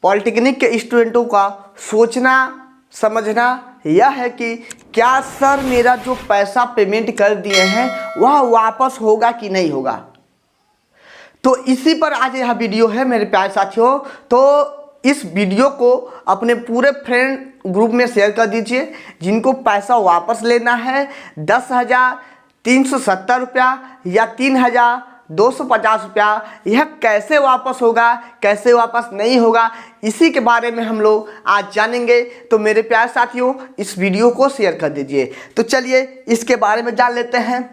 Polytechnic के स्टूडेंटों का सोचना समझना यह है कि क्या सर मेरा जो पैसा पेमेंट कर दिए हैं वह वापस होगा कि नहीं होगा। तो इसी पर आज यह वीडियो है मेरे प्यारे साथियों। तो इस वीडियो को अपने पूरे फ्रेंड ग्रुप में शेयर कर दीजिए जिनको पैसा वापस लेना है 10,370 रुपया या 3,250 रुपया। यह कैसे वापस होगा कैसे वापस नहीं होगा इसी के बारे में हम लोग आज जानेंगे। तो मेरे प्यारे साथियों इस वीडियो को शेयर कर दीजिए। तो चलिए इसके बारे में जान लेते हैं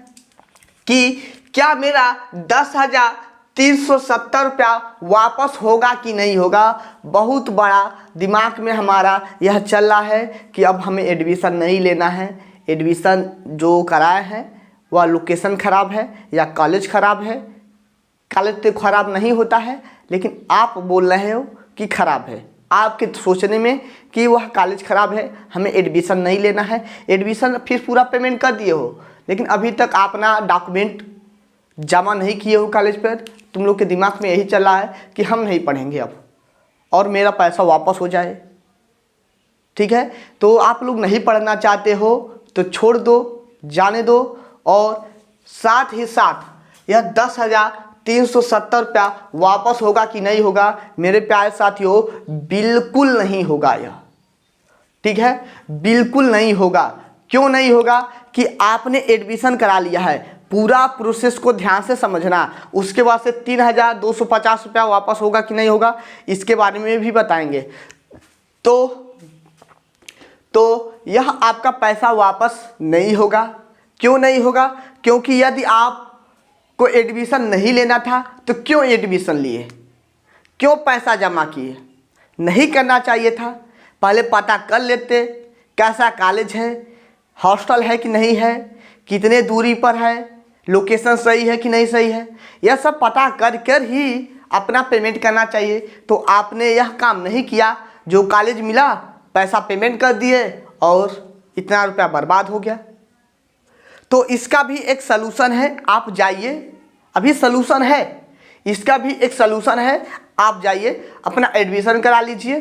कि क्या मेरा 10,370 रुपया वापस होगा कि नहीं होगा। बहुत बड़ा दिमाग में हमारा यह चल रहा है कि अब हमें एडमिशन नहीं लेना है। एडमिशन जो कराए हैं वह लोकेशन ख़राब है या कॉलेज ख़राब है। कॉलेज तो ख़राब नहीं होता है लेकिन आप बोल रहे हो कि ख़राब है। आपके सोचने में कि वह कॉलेज ख़राब है, हमें एडमिशन नहीं लेना है। एडमिशन फीस पूरा पेमेंट कर दिए हो लेकिन अभी तक अपना डॉक्यूमेंट जमा नहीं किए हो कॉलेज पर। तुम लोग के दिमाग में यही चल रहा है कि हम नहीं पढ़ेंगे अब और मेरा पैसा वापस हो जाए। ठीक है, तो आप लोग नहीं पढ़ना चाहते हो तो छोड़ दो, जाने दो। और साथ ही साथ यह 10,370 रुपया वापस होगा कि नहीं होगा मेरे प्यारे साथियों, बिल्कुल नहीं होगा यह। ठीक है, बिल्कुल नहीं होगा। क्यों नहीं होगा कि आपने एडमिशन करा लिया है। पूरा प्रोसेस को ध्यान से समझना। उसके बाद से 3,250 रुपया वापस होगा कि नहीं होगा इसके बारे में भी बताएंगे। तो यह आपका पैसा वापस नहीं होगा। क्यों नहीं होगा? क्योंकि यदि आपको एडमिशन नहीं लेना था तो क्यों एडमिशन लिए, क्यों पैसा जमा किए? नहीं करना चाहिए था। पहले पता कर लेते कैसा कॉलेज है, हॉस्टल है कि नहीं है, कितने दूरी पर है, लोकेशन सही है कि नहीं सही है। यह सब पता कर कर ही अपना पेमेंट करना चाहिए। तो आपने यह काम नहीं किया। जो कॉलेज मिला पैसा पेमेंट कर दिए और इतना रुपया बर्बाद हो गया। तो इसका भी एक सलूशन है, आप जाइए। अभी सलूशन है, इसका भी एक सलूशन है। आप जाइए अपना एडमिशन करा लीजिए।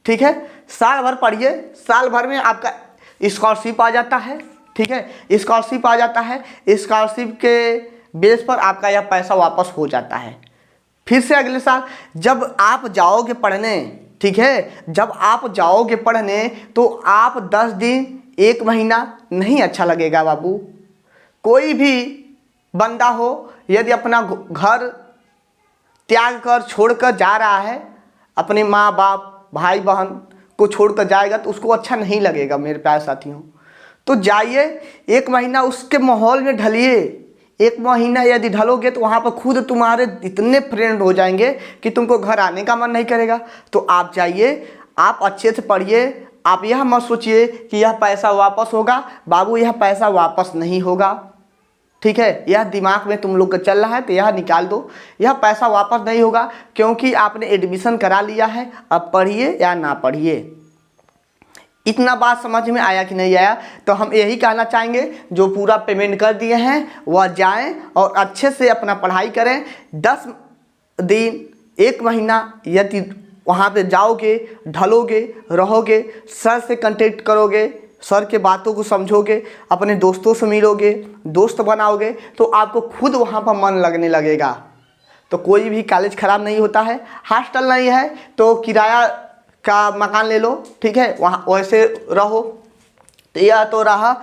ठीक है, साल भर पढ़िए। साल भर में आपका स्कॉलरशिप आ जाता है। ठीक है, स्कॉलरशिप आ जाता है। स्कॉलरशिप के बेस पर आपका यह पैसा वापस हो जाता है। फिर से अगले साल जब आप जाओगे पढ़ने, ठीक है, जब आप जाओगे पढ़ने तो आप 10 दिन 1 महीना नहीं अच्छा लगेगा बाबू। कोई भी बंदा हो यदि अपना घर त्याग कर छोड़ कर जा रहा है, अपने माँ बाप भाई बहन को छोड़ कर जाएगा तो उसको अच्छा नहीं लगेगा मेरे प्यारे साथियों। तो जाइए 1 महीना उसके माहौल में ढलिए। 1 महीना यदि ढलोगे तो वहाँ पर खुद तुम्हारे इतने फ्रेंड हो जाएंगे कि तुमको घर आने का मन नहीं करेगा। तो आप जाइए, आप अच्छे से पढ़िए। आप यह मत सोचिए कि यह पैसा वापस होगा। बाबू यह पैसा वापस नहीं होगा। ठीक है, यह दिमाग में तुम लोग का चल रहा है तो यह निकाल दो। यह पैसा वापस नहीं होगा क्योंकि आपने एडमिशन करा लिया है। अब पढ़िए या ना पढ़िए। इतना बात समझ में आया कि नहीं आया? तो हम यही कहना चाहेंगे जो पूरा पेमेंट कर दिए हैं वह जाएं और अच्छे से अपना पढ़ाई करें। 10 दिन 1 महीना यदि वहाँ पे जाओगे, ढलोगे, रहोगे, सर से कांटेक्ट करोगे, सर के बातों को समझोगे, अपने दोस्तों से मिलोगे, दोस्त बनाओगे तो आपको खुद वहाँ पर मन लगने लगेगा। तो कोई भी कॉलेज ख़राब नहीं होता है। हॉस्टल नहीं है तो किराया का मकान ले लो। ठीक है, वहाँ वैसे रहो। तो यह तो रहा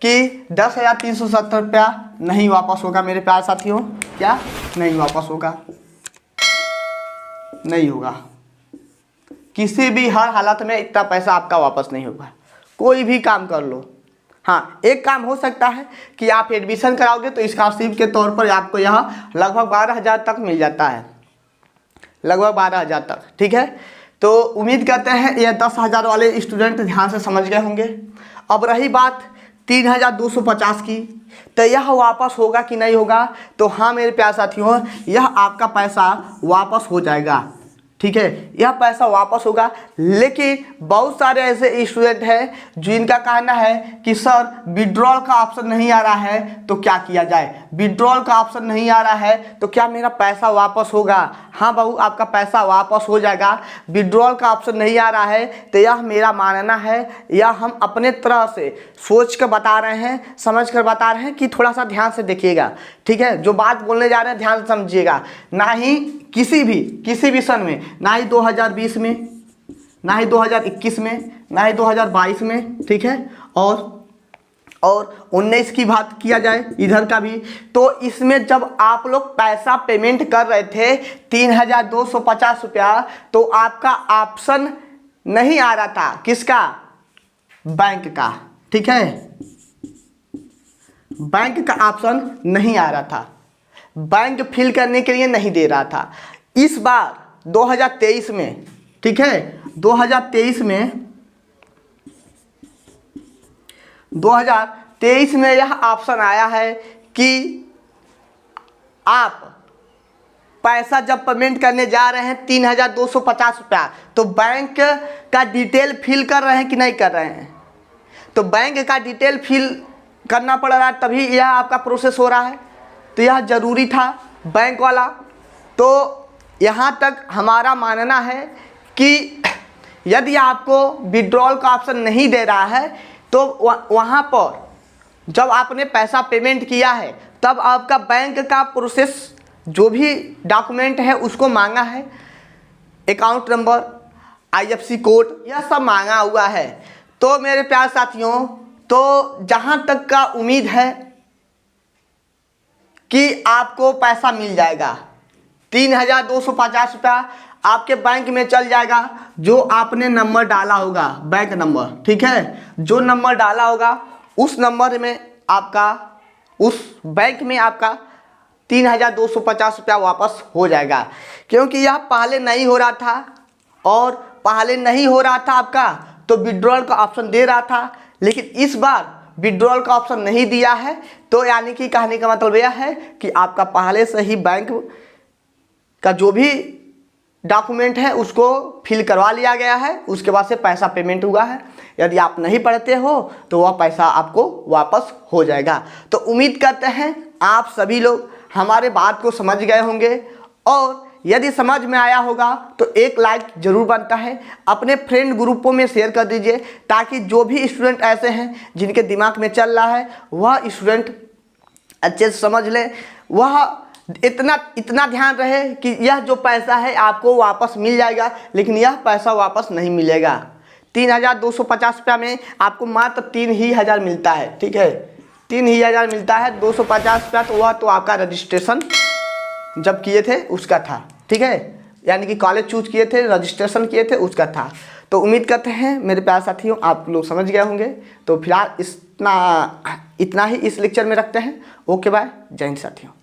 कि 10,370 रुपया नहीं वापस होगा मेरे प्यारे साथियों। क्या नहीं वापस होगा? नहीं होगा। किसी भी हर हालत में इतना पैसा आपका वापस नहीं होगा। कोई भी काम कर लो। हाँ, एक काम हो सकता है कि आप एडमिशन कराओगे तो स्कॉलरशिप के तौर पर आपको यहाँ लगभग 12,000 तक मिल जाता है, लगभग 12,000 तक। ठीक है, तो उम्मीद करते हैं यह 10,000 वाले स्टूडेंट ध्यान से समझ गए होंगे। अब रही बात 3,250 की, तो यह वापस होगा कि नहीं होगा? तो हाँ मेरे प्यारे साथियों, यह आपका पैसा वापस हो जाएगा। ठीक है, यह पैसा वापस होगा। लेकिन बहुत सारे ऐसे स्टूडेंट हैं जिनका कहना है कि सर विड्रॉल का ऑप्शन नहीं आ रहा है तो क्या किया जाए। विड्रॉल का ऑप्शन नहीं आ रहा है तो क्या मेरा पैसा वापस होगा? हाँ बाबू, आपका पैसा वापस हो जाएगा। विड्रॉल का ऑप्शन नहीं आ रहा है तो यह मेरा मानना है, या हम अपने तरह से सोच कर बता रहे हैं, समझ कर बता रहे हैं कि थोड़ा सा ध्यान से देखिएगा, ठीक है? जो बात बोलने जा रहे हैं ध्यान से समझिएगा। ना ही किसी भी सन में, ना ही 2020 में, ना ही 2021 में, ना ही 2022 में, ठीक है, और 19 की बात किया जाए इधर का भी, तो इसमें जब आप लोग पैसा पेमेंट कर रहे थे 3250 रुपया, तो आपका ऑप्शन नहीं आ रहा था। किसका? बैंक का, ठीक है? बैंक का ऑप्शन नहीं आ रहा था, बैंक फिल करने के लिए नहीं दे रहा था। इस बार 2023 में, ठीक है, 2023 में यह ऑप्शन आया है कि आप पैसा जब पेमेंट करने जा रहे हैं 3250 रुपया, तो बैंक का डिटेल फिल कर रहे हैं कि नहीं कर रहे हैं? तो बैंक का डिटेल फिल करना पड़ रहा है, तभी यह आपका प्रोसेस हो रहा है। तो यह ज़रूरी था बैंक वाला। तो यहाँ तक हमारा मानना है कि यदि आपको विड्रॉल का ऑप्शन नहीं दे रहा है तो वहाँ पर जब आपने पैसा पेमेंट किया है तब आपका बैंक का प्रोसेस, जो भी डॉक्यूमेंट है उसको मांगा है, अकाउंट नंबर, IFSC कोड, यह सब मांगा हुआ है। तो मेरे प्यारे साथियों, तो जहाँ तक का उम्मीद है कि आपको पैसा मिल जाएगा, 3250 रुपया आपके बैंक में चल जाएगा। जो आपने नंबर डाला होगा, बैंक नंबर, ठीक है, जो नंबर डाला होगा उस नंबर में आपका, उस बैंक में आपका 3250 रुपया वापस हो जाएगा। क्योंकि यह पहले नहीं हो रहा था, और पहले नहीं हो रहा था आपका, तो विड्रॉल का ऑप्शन दे रहा था, लेकिन इस बार विड्रॉल का ऑप्शन नहीं दिया है। तो यानी कि कहने का मतलब यह है कि आपका पहले से ही बैंक का जो भी डॉक्यूमेंट है उसको फिल करवा लिया गया है, उसके बाद से पैसा पेमेंट हुआ है। यदि आप नहीं पढ़ते हो तो वह पैसा आपको वापस हो जाएगा। तो उम्मीद करते हैं आप सभी लोग हमारे बात को समझ गए होंगे, और यदि समझ में आया होगा तो एक लाइक जरूर बनता है। अपने फ्रेंड ग्रुपों में शेयर कर दीजिए, ताकि जो भी स्टूडेंट ऐसे हैं जिनके दिमाग में चल रहा है वह स्टूडेंट अच्छे से समझ ले, वह इतना ध्यान रहे कि यह जो पैसा है आपको वापस मिल जाएगा, लेकिन यह पैसा वापस नहीं मिलेगा। 3250 रुपया में आपको मात्र 3,000 मिलता है, ठीक है, 3,000 मिलता है। 250 रुपया तो वह तो आपका रजिस्ट्रेशन जब किए थे उसका था, ठीक है, यानी कि कॉलेज चूज किए थे, रजिस्ट्रेशन किए थे, उसका था। तो उम्मीद करते हैं मेरे प्यारे साथियों आप लोग समझ गए होंगे। तो फिलहाल इतना ही इस लेक्चर में रखते हैं। ओके बाय, जय हिंद साथियों।